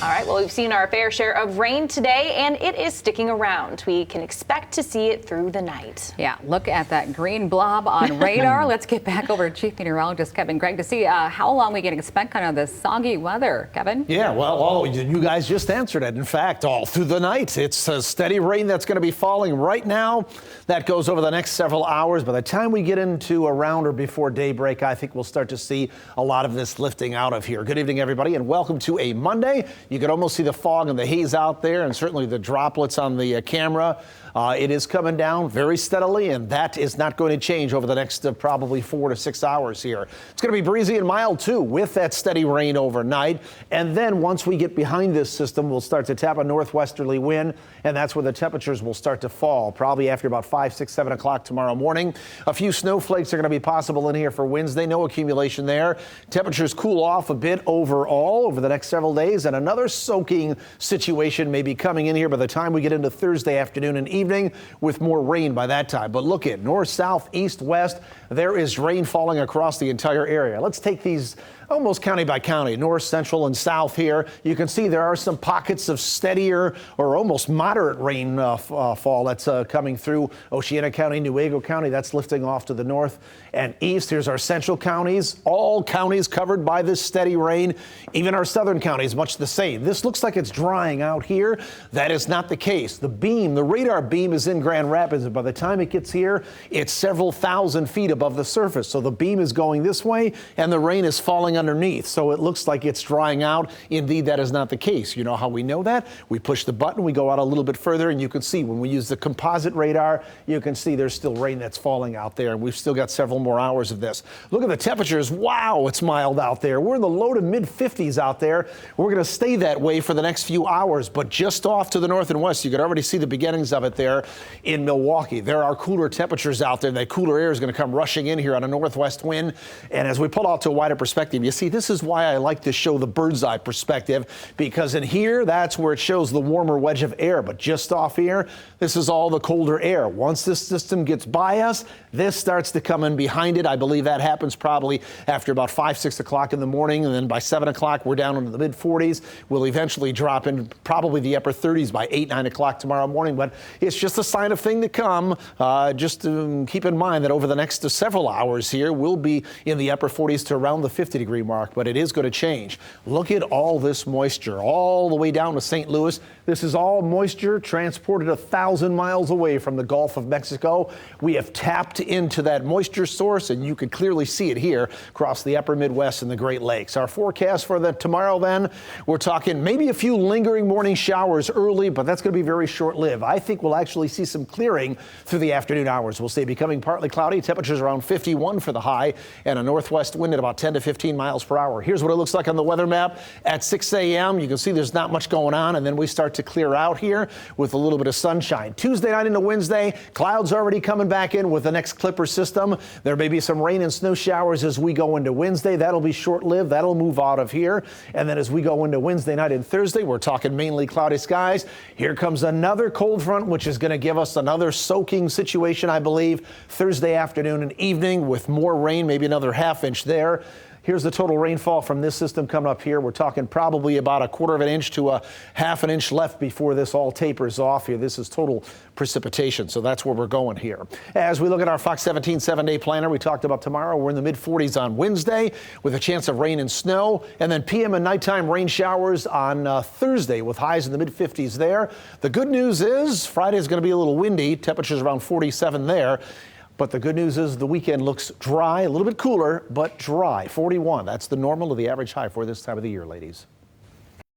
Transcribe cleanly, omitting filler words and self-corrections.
All right, well, we've seen our fair share of rain today, and it is sticking around. We can expect to see it through the night. Yeah, look at that green blob on radar. Let's get back over to Chief Meteorologist Kevin Gregg to see how long we can expect kind of this soggy weather. Kevin? Yeah, well, you guys just answered it. In fact, all through the night, it's a steady rain that's going to be falling right now. That goes over the next several hours. By the time we get into around or before daybreak, I think we'll start to see a lot of this lifting out of here. Good evening, everybody, and welcome to a Monday. You can almost see the fog and the haze out there, and certainly the droplets on the camera. It is coming down very steadily, and that is not going to change over the next probably 4 to 6 hours here. It's going to be breezy and mild, too, with that steady rain overnight. And then once we get behind this system, we'll start to tap a northwesterly wind, and that's where the temperatures will start to fall, probably after about 5, 6, 7 o'clock tomorrow morning. A few snowflakes are going to be possible in here for Wednesday. No accumulation there. Temperatures cool off a bit overall over the next several days, and another soaking situation may be coming in here by the time we get into Thursday afternoon and evening, with more rain by that time. But look at north, south, east, west. There is rain falling across the entire area. Let's take these almost county by county, north, central, and south here. You can see there are some pockets of steadier or almost moderate rain fall that's coming through Oceana County, Newaygo County. That's lifting off to the north and east. Here's our central counties, all counties covered by this steady rain. Even our southern counties, much the same. This looks like it's drying out here. That is not the case. The radar beam is in Grand Rapids, and by the time it gets here, it's several thousand feet above the surface. So the beam is going this way, and the rain is falling underneath. So it looks like it's drying out. Indeed, that is not the case. You know how we know that? We push the button, we go out a little bit further, and you can see when we use the composite radar, you can see there's still rain that's falling out there, and we've still got several more hours of this. Look at the temperatures. Wow, it's mild out there. We're in the low to mid 50s out there. We're going to stay that way for the next few hours, but just off to the north and west, you can already see the beginnings of it there in Milwaukee. There are cooler temperatures out there. That cooler air is going to come rushing in here on a northwest wind, and as we pull out to a wider perspective, you see this is why I like to show the bird's eye perspective, because in here, that's where it shows the warmer wedge of air. But just off here, this is all the colder air. Once this system gets by us, this starts to come in behind it. I believe that happens probably after about 5, 6 o'clock in the morning. And then by 7 o'clock, we're down into the mid 40s. We'll eventually drop in probably the upper 30s by 8, 9 o'clock tomorrow morning. But it's just a sign of thing to come. Just to keep in mind that over the next several hours here, we'll be in the upper 40s to around the 50-degree mark. But it is going to change. Look at all this moisture all the way down to St. Louis. This is all moisture transported 1,000 miles away from the Gulf of Mexico. We have tapped into that moisture source, and you can clearly see it here across the upper Midwest and the Great Lakes. Our forecast for tomorrow, then, we're talking maybe a few lingering morning showers early, but that's going to be very short-lived. I think we'll actually see some clearing through the afternoon hours. We'll stay becoming partly cloudy. Temperatures around 51 for the high, and a northwest wind at about 10 to 15 miles per hour. Here's what it looks like on the weather map at 6 a.m. You can see there's not much going on, and then we start to clear out here with a little bit of sunshine. Tuesday night into Wednesday, clouds already coming back in with the next Clipper system. There may be some rain and snow showers as we go into Wednesday. That'll be short-lived. That'll move out of here. And then as we go into Wednesday night and Thursday, we're talking mainly cloudy skies. Here comes another cold front, which is going to give us another soaking situation, I believe, Thursday afternoon and evening with more rain, maybe another ½ inch there. Here's the total rainfall from this system coming up here. We're talking probably about a 1/4 inch to a ½ inch left before this all tapers off here. This is total precipitation, so that's where we're going here. As we look at our Fox 17 7-day planner, we talked about tomorrow. We're in the mid 40s on Wednesday with a chance of rain and snow, and then PM and nighttime rain showers on Thursday with highs in the mid 50s there. The good news is Friday is going to be a little windy. Temperatures around 47 there. But the good news is the weekend looks dry, a little bit cooler, but dry. 41. That's the normal of the average high for this time of the year, ladies.